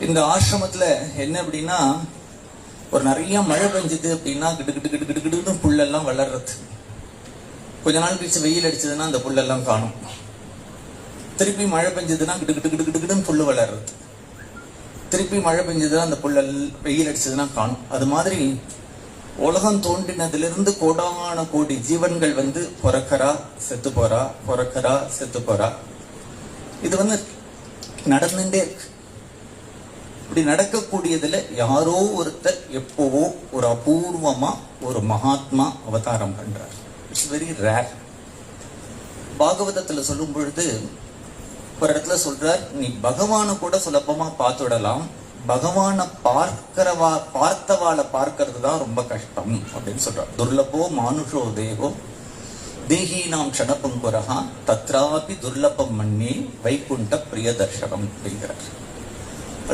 இந்த ஆசிரமத்துல என்ன அப்படின்னா, ஒரு நிறைய மழை பெஞ்சது அப்படின்னா கிடு கிடு கிடு கிடு கிடுன்னு புல்லெல்லாம் வளர்றது. கொஞ்ச நாள் கழிச்சு வெயில் அடிச்சதுன்னா அந்த புல்லெல்லாம் காணும். திருப்பி மழை பெஞ்சதுன்னா கிடு கிடு கிடு கிடு கிடுன்னு புல்லு வளர்றது. திருப்பி மழை பெஞ்சதுன்னா அந்த புல்லல் வெயில் அடிச்சதுன்னா காணும். அது மாதிரி உலகம் தோன்றினதிலிருந்து கோடான கோடி ஜீவன்கள் பிறக்கறா செத்து போறா, பிறக்கறா செத்து போறா. இது நடந்துட்டே இருக்கு. இப்படி நடக்கக்கூடியதுல யாரோ ஒருத்தர் எப்போவோ ஒரு அபூர்வமா ஒரு மகாத்மா அவதாரம் பண்றார். It's very rare. பாகவதத்துல சொல்லும் பொழுது ஒரு இடத்துல சொல்றார், நீ பகவானை கூட சுலபமா பார்த்துடலாம், பகவானை பார்த்தவாளை பார்க்கறது தான் ரொம்ப கஷ்டம் அப்படின்னு சொல்றார். துர்லபோ மானுஷோ தேகோ தேகி நாம் க்ஷணபங்குரஹா தத்ராபி துர்லபம் மன்னே வைகுண்ட பிரிய தர்ஷனம் அப்படிங்கிறார்.